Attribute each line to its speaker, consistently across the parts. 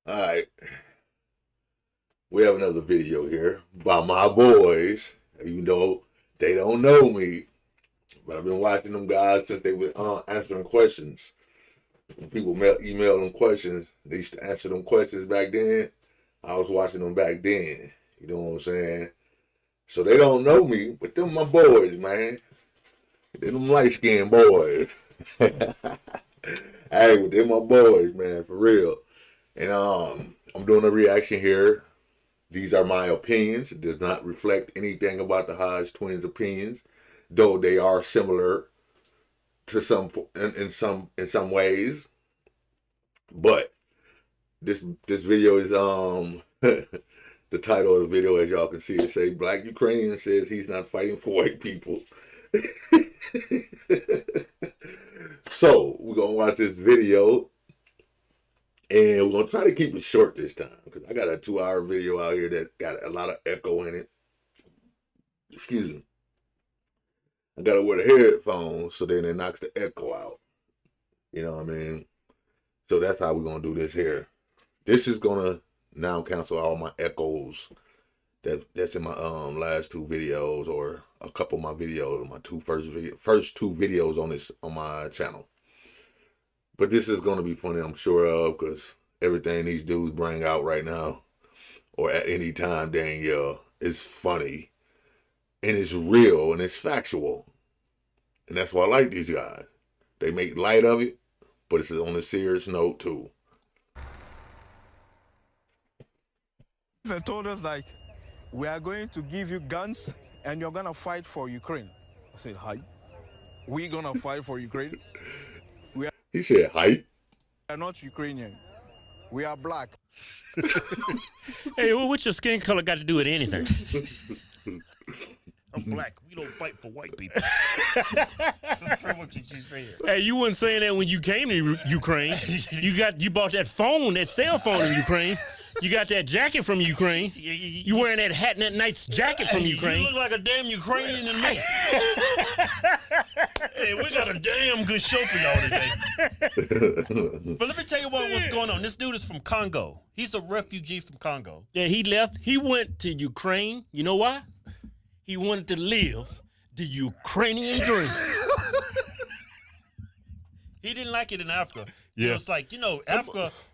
Speaker 1: All right, we have another video here by my boys. Even though they don't know me, but I've been watching them guys since they were answering questions. When people email them questions, they used to answer them questions back then. I was watching them back then. You know what I'm saying? So they don't know me, but them my boys, man. They them light skinned boys. Hey, but they my boys, man, for real. And I'm doing a reaction here. These are my opinions. It does not reflect anything about the Hodge twins' opinions, though they are similar to in some ways. But this video is the title of the video, as y'all can see, it say Black Ukrainian says he's not fighting for white people. So we're gonna watch this video, and we're gonna try to keep it short this time because I got a 2-hour video out here that got a lot of echo in it. Excuse me. I gotta wear the headphones so then it knocks the echo out. You know what I mean? So that's how we're gonna do this here. This is gonna now cancel all my echoes that's in my last two videos, or a couple of my videos, my first two videos on my channel. But this is gonna be funny, I'm sure of, because everything these dudes bring out right now, or at any time, Danielle, is funny, and it's real, and it's factual, and that's why I like these guys. They make light of it, but it's on a serious note too.
Speaker 2: They told us, like, we are going to give you guns and you're gonna fight for Ukraine. I said, hi, we gonna fight for Ukraine?
Speaker 1: He said, hi.
Speaker 2: We are not Ukrainian, we are black.
Speaker 3: Hey, well, what's your skin color got to do with anything?
Speaker 4: I'm black. We don't fight for white people. That's pretty much what you said.
Speaker 3: Hey, you wasn't saying that when you came to Ukraine. You bought that cell phone in Ukraine. You got that jacket from Ukraine. You wearing that hat and that nice jacket from Ukraine.
Speaker 4: You look like a damn Ukrainian to me. Hey, we got a damn good show for y'all today. But let me tell you what's going on. This dude is from Congo. He's a refugee from Congo.
Speaker 3: Yeah, he left. He went to Ukraine. You know why? He wanted to live the Ukrainian dream.
Speaker 4: He didn't like it in Africa.
Speaker 3: Yeah.
Speaker 4: It's like,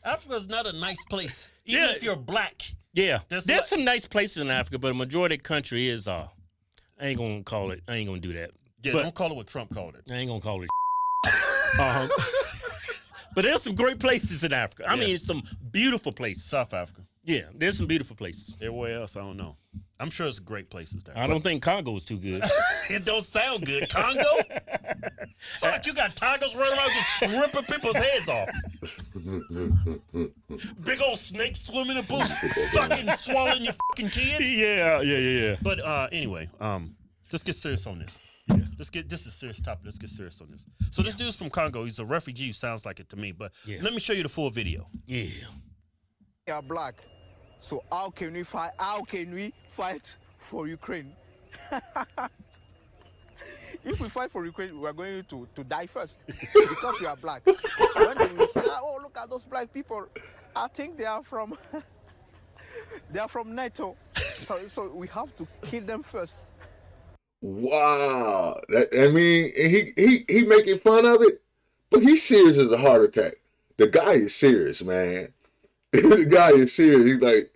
Speaker 4: Africa's not a nice place. Even if you're black.
Speaker 3: Yeah. There's some nice places in Africa, but a majority of the country is I ain't gonna do that.
Speaker 4: Yeah,
Speaker 3: but
Speaker 4: don't call it what Trump called it.
Speaker 3: I ain't gonna call it But there's some great places in Africa. I mean, some beautiful places.
Speaker 4: South Africa.
Speaker 3: Yeah, there's some beautiful places.
Speaker 4: Everywhere else, I don't know. I'm sure it's great places there.
Speaker 3: I don't think Congo is too good.
Speaker 4: It don't sound good. Congo? It's like you got tigers running around just ripping people's heads off. Big old snakes swimming in pools, fucking swallowing your fucking kids.
Speaker 3: Yeah.
Speaker 4: But anyway, let's get serious on this. Yeah. This is a serious topic. Let's get serious on this. So this dude's from Congo. He's a refugee. Sounds like it to me. But let me show you the full video.
Speaker 3: Yeah.
Speaker 2: We are black, so how can we fight? How can we fight for Ukraine? If we fight for Ukraine, we are going to die first because we are black. When we say, oh, look at those black people, I think they are from NATO. So we have to kill them first.
Speaker 1: Wow. I mean, he making fun of it, but he's serious as a heart attack. The guy is serious, man. The guy is serious. He's like,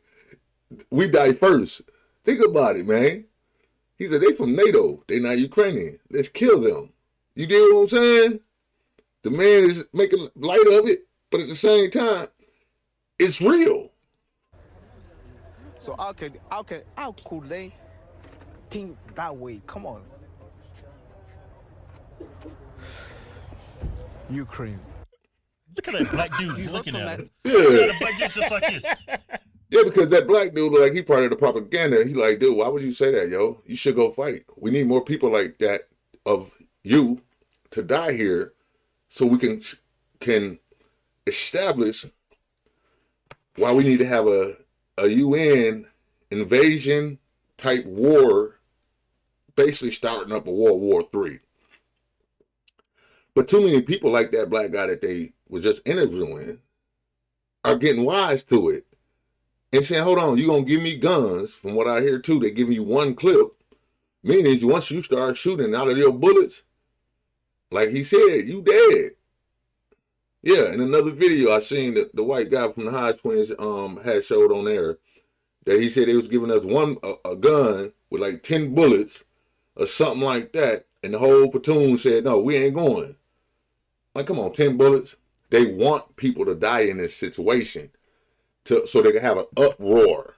Speaker 1: we die first. Think about it, man. He said, they from NATO. They not Ukrainian. Let's kill them. You get what I'm saying? The man is making light of it, but at the same time, it's real.
Speaker 2: So how could they think that way? Come on. Ukraine.
Speaker 4: Look at that black dude looking at him.
Speaker 1: Yeah.
Speaker 4: The black dude's just like this.
Speaker 1: Yeah, because that black dude, like, he part of the propaganda. He like, dude, why would you say that, yo? You should go fight. We need more people like that of you to die here so we can establish why we need to have a UN invasion type war, basically starting up a World War III. But too many people like that black guy that they was just interviewing are getting wise to it and saying, hold on, you're going to give me guns. From what I hear too, they're giving you one clip. Meaning once you start shooting out of your bullets, like he said, you dead. Yeah, in another video I seen that the white guy from the High Twins had showed on there that he said they was giving us a gun with like 10 bullets or something like that, and the whole platoon said, no, we ain't going. Like, come on, 10 bullets? They want people to die in this situation so they can have an uproar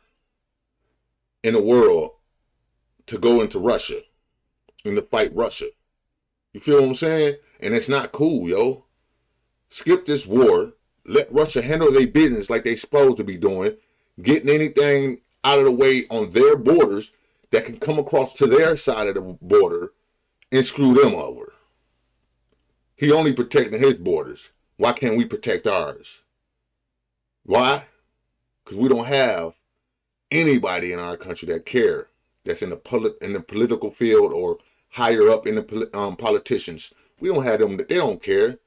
Speaker 1: in the world to go into Russia and to fight Russia. You feel what I'm saying? And it's not cool, yo. Skip this war. Let Russia handle their business like they supposed to be doing, getting anything out of the way on their borders that can come across to their side of the border and screw them over. He only protecting his borders. Why can't we protect ours? Why? Because we don't have anybody in our country that care, that's in the political field or higher up in the politicians. We don't have them. They don't care.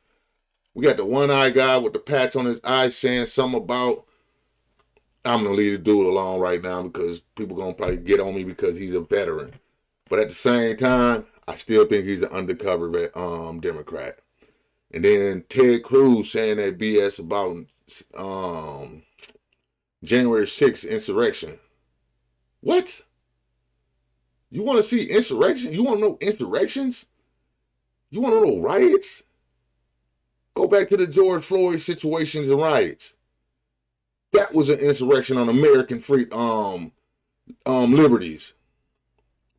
Speaker 1: We got the one-eyed guy with the patch on his eye saying something about, I'm going to leave the dude alone right now because people going to probably get on me because he's a veteran. But at the same time, I still think he's an undercover Democrat. And then Ted Cruz saying that BS about January 6th insurrection. What? You want to see insurrection? You want to know insurrections? You want to know riots? Go back to the George Floyd situations and riots. That was an insurrection on American free liberties.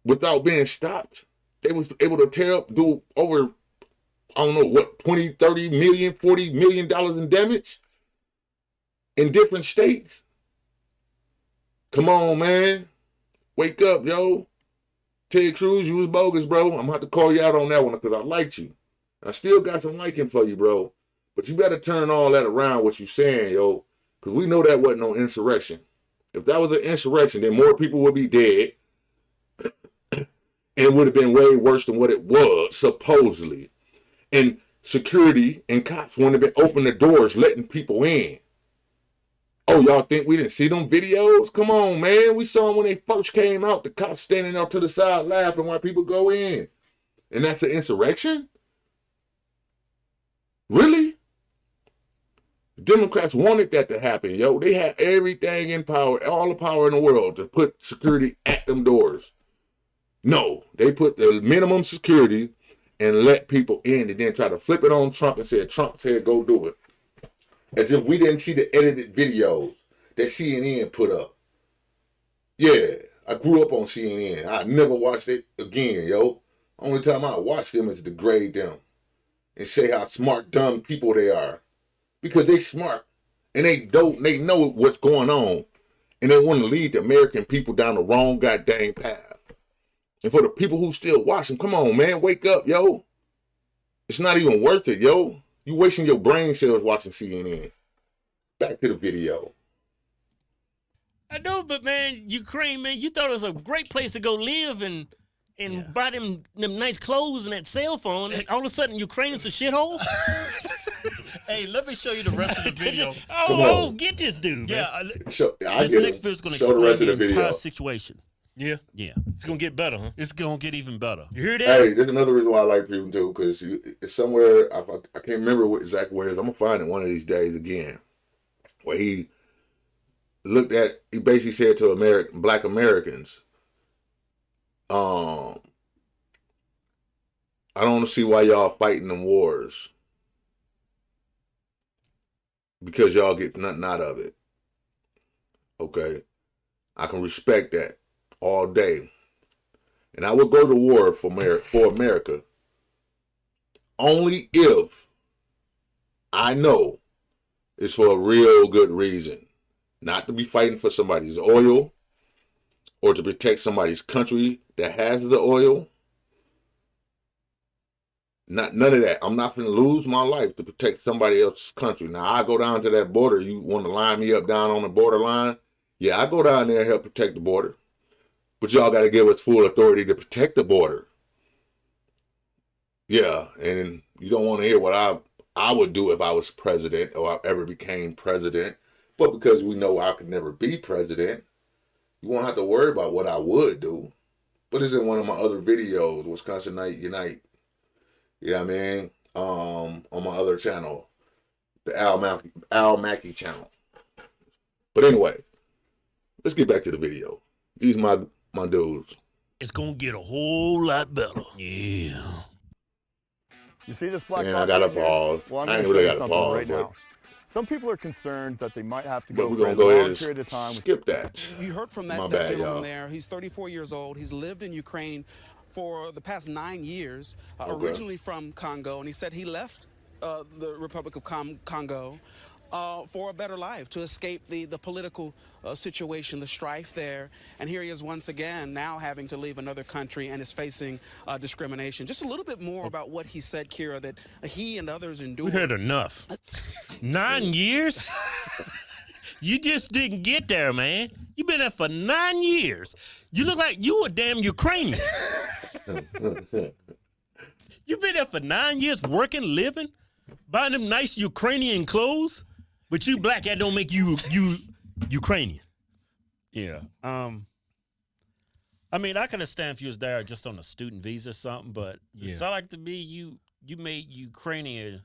Speaker 1: Without being stopped, they was able to tear up, do over, I don't know what, 20, 30 million, $40 million in damage in different states. Come on, man. Wake up, yo. Ted Cruz, you was bogus, bro. I'm going to have to call you out on that one because I liked you. I still got some liking for you, bro. But you better turn all that around, what you saying, yo. Because we know that wasn't no insurrection. If that was an insurrection, then more people would be dead. And it would have been way worse than what it was, supposedly. And security and cops wouldn't have been opening the doors, letting people in. Oh, y'all think we didn't see them videos? Come on, man. We saw them when they first came out. The cops standing up to the side laughing while people go in. And that's an insurrection? Really? The Democrats wanted that to happen, yo. They had everything in power, all the power in the world to put security at them doors. No, they put the minimum security and let people in and then try to flip it on Trump and said, Trump said, go do it. As if we didn't see the edited videos that CNN put up. Yeah, I grew up on CNN. I never watched it again, yo. Only time I watch them is to degrade them and say how smart, dumb people they are. Because they smart and they know what's going on and they want to lead the American people down the wrong goddamn path. And for the people who still watch them, come on, man, wake up, yo. It's not even worth it, yo. You wasting your brain cells watching CNN. Back to the video.
Speaker 3: I know, but man, Ukraine, man, you thought it was a great place to go live and buy them nice clothes and that cell phone, and all of a sudden Ukraine's a shithole?
Speaker 4: Hey, let me show you the rest of the video.
Speaker 3: Get this dude.
Speaker 4: Yeah,
Speaker 1: This
Speaker 4: next video is going to explain the entire situation.
Speaker 3: Yeah.
Speaker 4: Yeah.
Speaker 3: It's going to get better, huh?
Speaker 4: It's going to get even better.
Speaker 3: You hear that?
Speaker 1: Hey, there's another reason why I like people too, because it's somewhere, I can't remember exactly where it is. I'm going to find it one of these days again, where he basically said to black Americans, I don't see why y'all fighting them wars. Because y'all get nothing out of it. Okay? I can respect that all day. And I would go to war for America only if I know it's for a real good reason. Not to be fighting for somebody's oil or to protect somebody's country that has the oil. None of that. I'm not going to lose my life to protect somebody else's country. Now, I go down to that border. You want to line me up down on the borderline? Yeah, I go down there and help protect the border. But y'all got to give us full authority to protect the border. Yeah, and you don't want to hear what I would do if I was president or I ever became president But because we know I could never be president, you won't have to worry about what I would do. But it's in one of my other videos, Wisconsin Night Unite. You know what I mean? On my other channel, the Al Mackey channel. But anyway, let's get back to the video. These my dudes.
Speaker 4: It's gonna get a whole lot better. Yeah.
Speaker 5: You see this black
Speaker 1: And
Speaker 5: box
Speaker 1: I got
Speaker 5: right
Speaker 1: a
Speaker 5: here?
Speaker 1: pause.
Speaker 5: Well, I'm
Speaker 1: I
Speaker 5: going
Speaker 1: ain't
Speaker 5: to show
Speaker 1: really
Speaker 5: you
Speaker 1: got a
Speaker 5: something
Speaker 1: pause,
Speaker 5: right
Speaker 1: but-
Speaker 5: now. Some people are concerned that they might have to
Speaker 1: But
Speaker 5: go
Speaker 1: we're
Speaker 5: for a
Speaker 1: gonna go ahead
Speaker 5: long
Speaker 1: and
Speaker 5: period of time.
Speaker 1: skip that.
Speaker 2: You heard from
Speaker 1: My
Speaker 2: that
Speaker 1: bad,
Speaker 2: gentleman
Speaker 1: y'all.
Speaker 2: there. He's 34 years old. He's lived in Ukraine for the past 9 years,
Speaker 1: Okay.
Speaker 2: originally from Congo, and he said he left the Republic of Congo for a better life, to escape the political situation, the strife there. And here he is once again, now having to leave another country and is facing discrimination. Just a little bit more about what he said, Kira, that he and others
Speaker 3: We
Speaker 2: endured.
Speaker 3: heard enough. 9 years? You just didn't get there, man. You been there for 9 years. You look like you a damn Ukrainian. You been there for 9 years working, living, buying them nice Ukrainian clothes, but you black, that don't make you Ukrainian.
Speaker 4: Yeah. I mean, I could understand if you was there just on a student visa or something, but it sound like to me you made Ukraine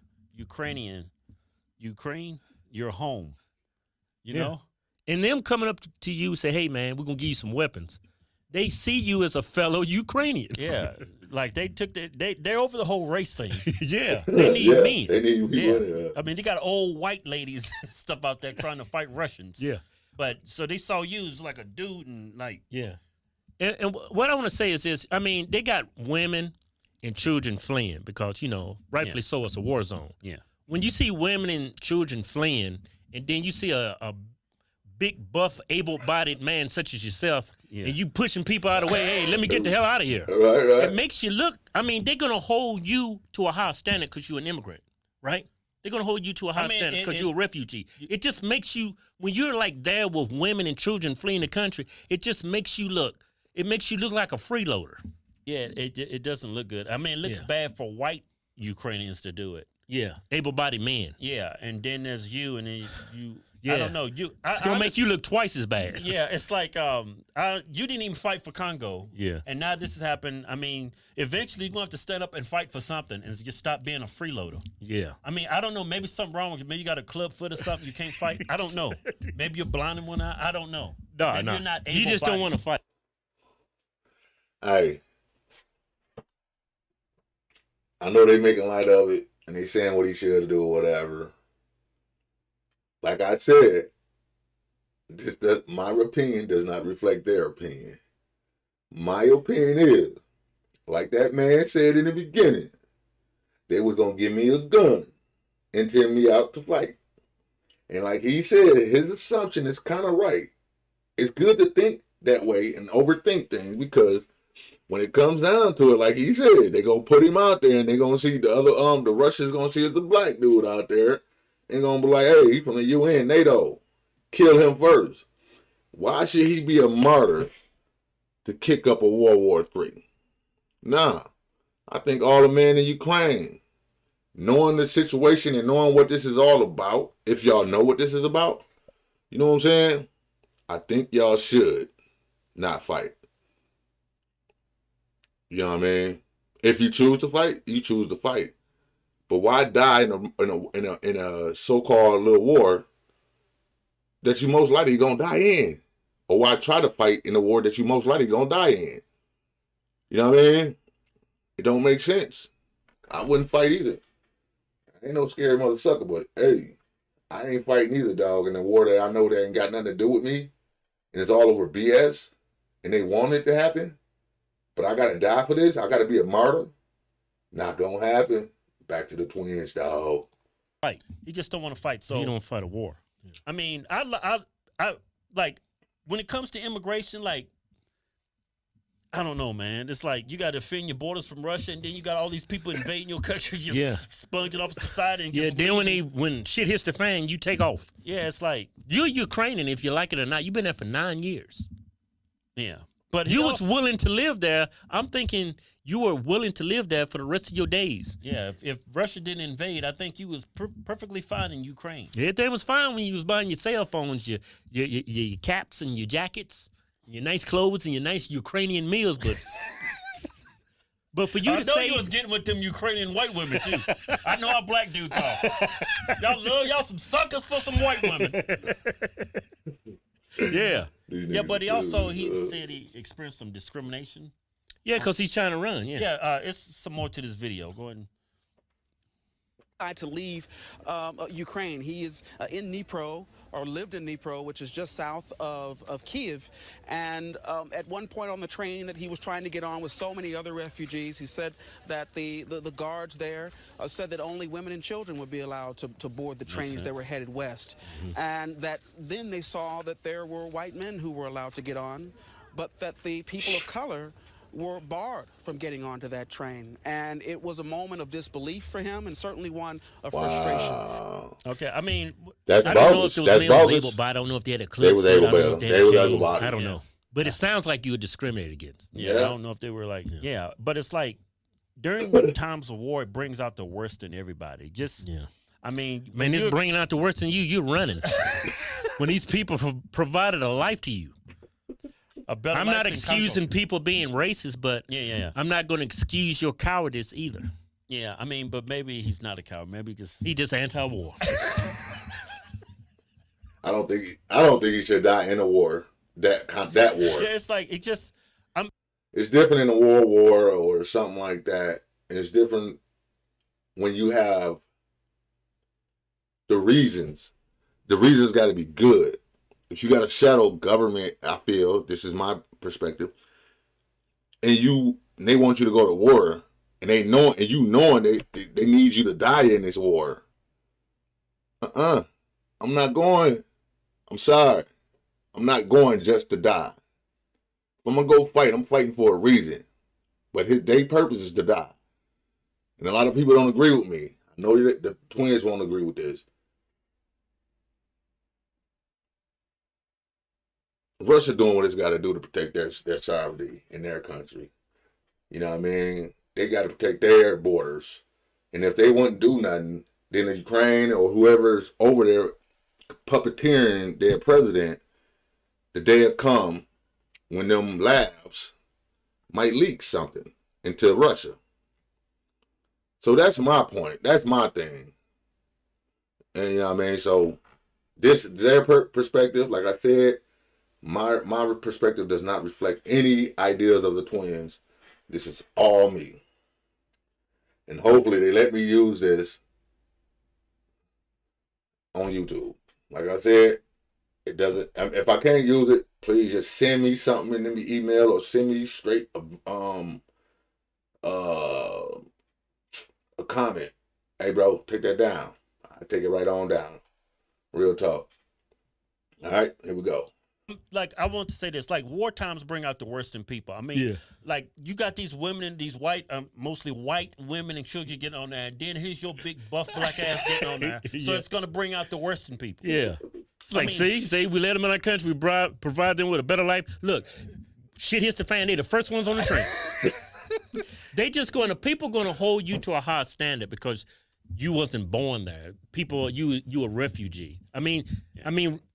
Speaker 4: your home. You know?
Speaker 3: And them coming up to you say, hey, man, we're going to give you some weapons. They see you as a fellow Ukrainian.
Speaker 4: Yeah. Like they took they're over the whole race thing.
Speaker 3: Yeah. They need
Speaker 1: Yeah,
Speaker 3: men.
Speaker 1: They need
Speaker 4: Yeah.
Speaker 1: people.
Speaker 4: I mean, they got old white ladies and stuff out there trying to fight Russians.
Speaker 3: Yeah.
Speaker 4: But so they saw you as like a dude and like,
Speaker 3: Yeah. And what I want to say is this. I mean, they got women and children fleeing because, you know, rightfully so, it's a war zone.
Speaker 4: yeah.
Speaker 3: When you see women and children fleeing, and then you see a big, buff, able-bodied man such as yourself, and you pushing people out of the way, hey, let me get the hell out of here.
Speaker 1: Right.
Speaker 3: It makes you look, I mean, they're going to hold you to a higher standard because you're an immigrant, right? They're going to hold you to a higher standard because you're a refugee. It just makes you, when you're like there with women and children fleeing the country, it just makes you look, it makes you look like a freeloader.
Speaker 4: Yeah, it doesn't look good. I mean, it looks
Speaker 3: Yeah.
Speaker 4: bad for white Ukrainians to do it.
Speaker 3: Yeah, able-bodied men.
Speaker 4: Yeah, and then there's you, and then you.
Speaker 3: Yeah.
Speaker 4: I don't know. You.
Speaker 3: It's going to make you look twice as bad.
Speaker 4: Yeah, it's like you didn't even fight for Congo.
Speaker 3: Yeah.
Speaker 4: And now this has happened. I mean, eventually you're gonna have to stand up and fight for something and just stop being a freeloader.
Speaker 3: Yeah.
Speaker 4: I mean, I don't know. Maybe something wrong with you. Maybe you got a club foot or something. You can't fight. I don't know. Maybe you're blind in one eye. I don't know. Maybe
Speaker 3: No.
Speaker 4: you're not
Speaker 3: You just don't
Speaker 4: able-bodied.
Speaker 3: want to fight.
Speaker 1: Hey, I know they making light of it and they saying what he should do or whatever. Like I said, my opinion does not reflect their opinion. My opinion is, like that man said in the beginning, they was gonna give me a gun and send me out to fight. And like he said, his assumption is kind of right. It's good to think that way and overthink things because when it comes down to it, like he said, they gonna put him out there and they gonna see the other the Russians gonna see the black dude out there and gonna be like, hey, he from the UN, NATO. Kill him first. Why should he be a martyr to kick up a World War III? Nah. I think all the men in Ukraine, knowing the situation and knowing what this is all about, if y'all know what this is about, you know what I'm saying? I think y'all should not fight. You know what I mean? If you choose to fight, you choose to fight. But why die in a so-called little war that you most likely gonna die in? Or why try to fight in a war that you most likely gonna die in? You know what I mean? It don't make sense. I wouldn't fight either. I ain't no scary mother sucker, but hey, I ain't fighting either, dog, in a war that I know that ain't got nothing to do with me. And it's all over BS. And they want it to happen. But I gotta die for this. I gotta be a martyr. Not gonna happen. Back to the twins, dog.
Speaker 4: Fight. You just don't want to fight. So
Speaker 3: You don't fight a war.
Speaker 4: I mean, I like when it comes to immigration, like I don't know, man. It's like you got to defend your borders from Russia, and then you got all these people invading your country, just
Speaker 3: Yeah.
Speaker 4: sponging off society. And
Speaker 3: Yeah,
Speaker 4: just
Speaker 3: then
Speaker 4: leaving.
Speaker 3: when shit hits the fan, you take off.
Speaker 4: Yeah, it's like
Speaker 3: You're Ukrainian, if you like it or not. You've been there for 9 years.
Speaker 4: yeah, but
Speaker 3: You
Speaker 4: he
Speaker 3: was
Speaker 4: also-
Speaker 3: willing to live there. I'm thinking you were willing to live there for the rest of your days.
Speaker 4: Yeah, if Russia didn't invade, I think you was perfectly fine in Ukraine.
Speaker 3: Everything was fine when you was buying your cell phones, your caps and your jackets, your nice clothes and your nice Ukrainian meals, but for you
Speaker 4: I
Speaker 3: to
Speaker 4: know
Speaker 3: say
Speaker 4: you was getting with them Ukrainian white women too. I know how black dudes are. Y'all some suckers for some white women.
Speaker 3: yeah.
Speaker 4: Yeah, but he said he experienced some discrimination.
Speaker 3: Yeah, because he's trying to run,
Speaker 4: Yeah, it's some more to this video. Go ahead.
Speaker 2: To leave Ukraine. He is in Dnipro, or lived in Dnipro, which is just south of Kyiv. And at one point on the train that he was trying to get on with so many other refugees, he said that the guards there said that only women and children would be allowed to board the trains that were headed west. And that then they saw that there were white men who were allowed to get on, but that the people of color were barred from getting onto that train. And it was a moment of disbelief for him, and certainly one of frustration.
Speaker 4: Okay, I mean,
Speaker 1: That's
Speaker 3: I don't know
Speaker 1: bogus.
Speaker 3: if those
Speaker 1: That's
Speaker 3: men was
Speaker 1: bogus.
Speaker 3: able, but I don't know if they had a clip.
Speaker 1: They was
Speaker 3: foot.
Speaker 1: able
Speaker 3: I don't know
Speaker 1: to.
Speaker 3: if they
Speaker 1: They
Speaker 3: had a
Speaker 1: was
Speaker 3: cane.
Speaker 1: able to.
Speaker 3: I don't know. But it sounds like you were discriminated against.
Speaker 4: yeah,
Speaker 1: Yeah.
Speaker 4: I don't know if they were like, yeah, but it's like during times of war, it brings out the worst in everybody. Just, I mean,
Speaker 3: Man, it's bringing out the worst in you. You're running. When these people provided a life to you. I'm not excusing people being racist, but I'm not going to excuse your cowardice either.
Speaker 4: Yeah, I mean, but maybe he's not a coward. Maybe
Speaker 3: he's just anti-war.
Speaker 1: I don't think he should die in a war. That war.
Speaker 4: Yeah, it's like
Speaker 1: It's different in a world war or something like that. And it's different when you have the reasons. The reasons got to be good. If you got a shadow government, I feel, this is my perspective, and they want you to go to war, and knowing they need you to die in this war. I'm not going. I'm sorry. I'm not going just to die. If I'm gonna go fight, I'm fighting for a reason. But their purpose is to die. And a lot of people don't agree with me. I know that the twins won't agree with this. Russia doing what it's got to do to protect their sovereignty in their country. You know what I mean? They got to protect their borders. And if they wouldn't do nothing, then the Ukraine or whoever's over there puppeteering their president, the day will come when them labs might leak something into Russia. So that's my point. That's my thing. And you know what I mean? So this is their perspective. Like I said, my perspective does not reflect any ideas of the twins. This is all me. And hopefully they let me use this on YouTube. Like I said, it doesn't. If I can't use it, please just send me something in the email or send me straight a comment. Hey, bro, take that down. I take it right on down. Real talk. All right, here we go.
Speaker 4: Like, I want to say this, like, war times bring out the worst in people. I mean, like, you got these women and these white, mostly white women and children getting on there, and then here's your big buff black ass getting on there. So it's going to bring out the worst in people.
Speaker 3: Yeah. It's like, see, we let them in our country, we provide them with a better life. Look, shit hits the fan, they the first ones on the train. People going to hold you to a high standard because you wasn't born there. People, you a refugee. I mean,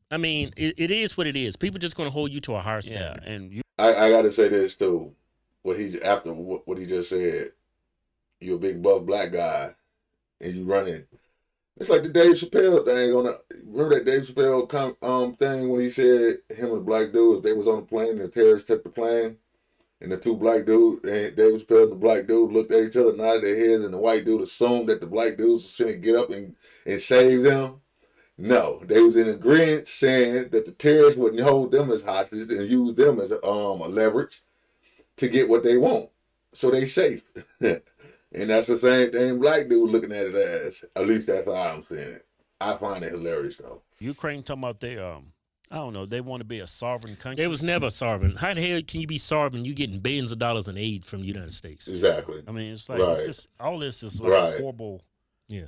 Speaker 3: it is what it is. People just going to hold you to a higher standard.
Speaker 4: Yeah, and
Speaker 1: I got to say this too. What he just said, you're a big buff black guy, and you running. It's like the Dave Chappelle thing remember that Dave Chappelle thing when he said him and black dudes, they was on the plane and the terrorists took the plane, and the two black dudes, and Dave Chappelle and the black dude looked at each other, nodded their heads, and the white dude assumed that the black dudes was trying to get up and save them. No, they was in agreement saying that the terrorists wouldn't hold them as hostages and use them as a leverage to get what they want. So they safe. And that's the same thing black dude looking at it as. At least that's how I'm seeing it. I find it hilarious though.
Speaker 4: Ukraine talking about they I don't know, they want to be a sovereign country.
Speaker 3: They was never sovereign. How the hell can you be sovereign? You getting billions of dollars in aid from the United States.
Speaker 1: Exactly.
Speaker 4: I mean, it's like it's just all this is like horrible.
Speaker 3: Yeah.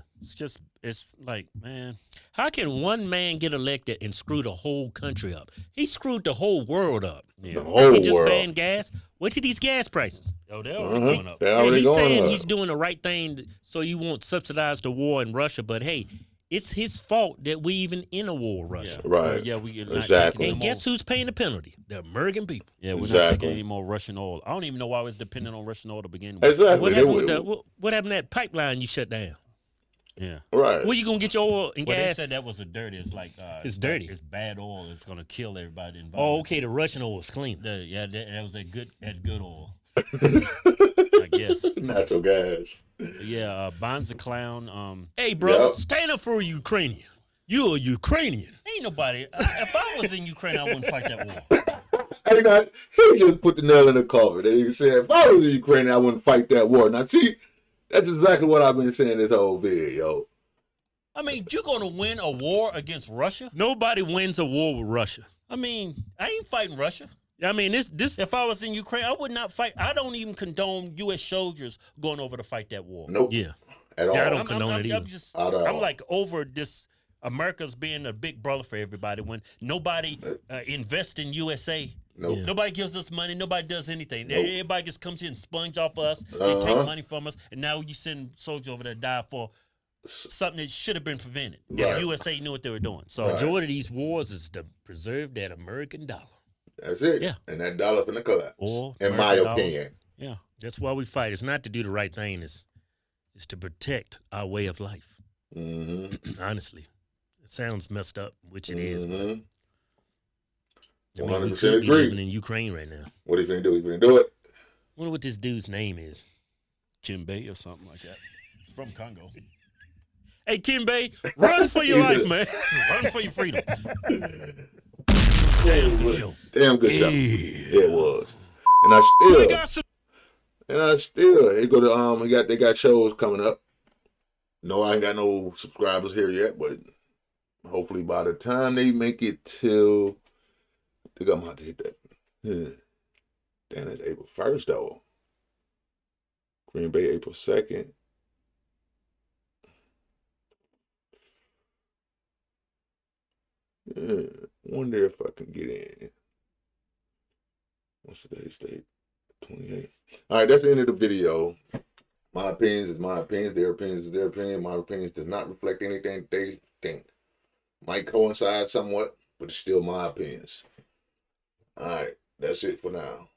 Speaker 4: It's like, man.
Speaker 3: How can one man get elected and screw the whole country up? He screwed the whole world up.
Speaker 1: The whole
Speaker 3: He just
Speaker 1: world.
Speaker 3: banned gas. What are these gas prices?
Speaker 4: Oh, they're already going up.
Speaker 1: They're
Speaker 3: Yeah,
Speaker 1: already
Speaker 3: he's
Speaker 1: going
Speaker 3: saying
Speaker 1: up.
Speaker 3: he's doing the right thing so you won't subsidize the war in Russia. But hey, it's his fault that we even in a war with Russia.
Speaker 1: Right.
Speaker 4: Yeah, we not
Speaker 1: Exactly.
Speaker 4: taking
Speaker 3: And guess who's paying the penalty? The American people.
Speaker 4: Yeah, we're not
Speaker 1: Exactly.
Speaker 4: taking any more Russian oil. I don't even know why we was dependent on Russian oil to begin with.
Speaker 1: Exactly.
Speaker 3: What
Speaker 1: They
Speaker 3: happened,
Speaker 1: would-
Speaker 3: what happened to that pipeline you shut down?
Speaker 4: Yeah.
Speaker 1: right.
Speaker 3: Where you gonna get your oil and
Speaker 4: Well, they
Speaker 3: gas?
Speaker 4: said that was a dirty. It's like
Speaker 3: It's dirty.
Speaker 4: It's bad oil. It's gonna kill everybody involved.
Speaker 3: Oh, okay. The Russian oil is clean.
Speaker 4: That was that good oil. I guess.
Speaker 1: Natural gas.
Speaker 4: Yeah, Bond's a clown.
Speaker 3: Hey, brother,
Speaker 1: Yep.
Speaker 3: stand up for a Ukrainian. You're a Ukrainian.
Speaker 4: Ain't nobody. If I was in Ukraine, I wouldn't fight that war.
Speaker 1: Hey, now, he just put the nail in the coffin. And he said, if I was in Ukraine, I wouldn't fight that war. Now, see, that's exactly what I've been saying this whole video.
Speaker 4: I mean, you're gonna win a war against Russia?
Speaker 3: Nobody wins a war with Russia.
Speaker 4: I mean, I ain't fighting Russia.
Speaker 3: I mean, this.
Speaker 4: If I was in Ukraine, I would not fight. I don't even condone U.S. soldiers going over to fight that war.
Speaker 1: Nope.
Speaker 3: Yeah.
Speaker 1: At all.
Speaker 3: Yeah, I don't condone it either.
Speaker 4: I'm just,
Speaker 1: At all.
Speaker 4: I'm like over this. America's being a big brother for everybody when nobody invests in USA.
Speaker 1: Nope.
Speaker 3: Yeah.
Speaker 4: Nobody gives us money. Nobody does anything.
Speaker 1: Nope.
Speaker 4: Everybody just comes here and sponge off us. They take money from us, and now you send soldiers over there to die for something that should have been prevented.
Speaker 1: Right.
Speaker 4: If USA knew what they were doing. So
Speaker 3: The majority of these wars is to preserve that American dollar.
Speaker 1: That's it.
Speaker 3: Yeah.
Speaker 1: And that dollar finna collapse.
Speaker 4: Or
Speaker 1: in my
Speaker 4: American dollar.
Speaker 1: opinion.
Speaker 4: Yeah.
Speaker 3: That's why we fight. It's not to do the right thing. It's to protect our way of life.
Speaker 1: Mm-hmm.
Speaker 3: Honestly, it sounds messed up, which it is. But
Speaker 1: Mm-hmm.
Speaker 3: I mean, we
Speaker 1: 100%
Speaker 3: could be
Speaker 1: agree.
Speaker 3: living in Ukraine right now.
Speaker 1: What are you finna do? You finna do it?
Speaker 3: Wonder what this dude's name is.
Speaker 4: Kimbe or something like that. He's from Congo.
Speaker 3: Hey, Kimbe, run for your life, man.
Speaker 4: Run for your freedom.
Speaker 3: Damn good show.
Speaker 1: Damn good show. Yeah, it was. And I still, here go to they got shows coming up. No, I ain't got no subscribers here yet, but hopefully by the time they make it till, I think I'm about to hit that. Yeah. Damn, that's April 1st though. Green Bay, April 2nd. Yeah, wonder if I can get in. What's today's date? 28. All right, that's the end of the video. My opinions is my opinions. Their opinions is their opinion. My opinions does not reflect anything they think. Might coincide somewhat, but it's still my opinions. All right, that's it for now.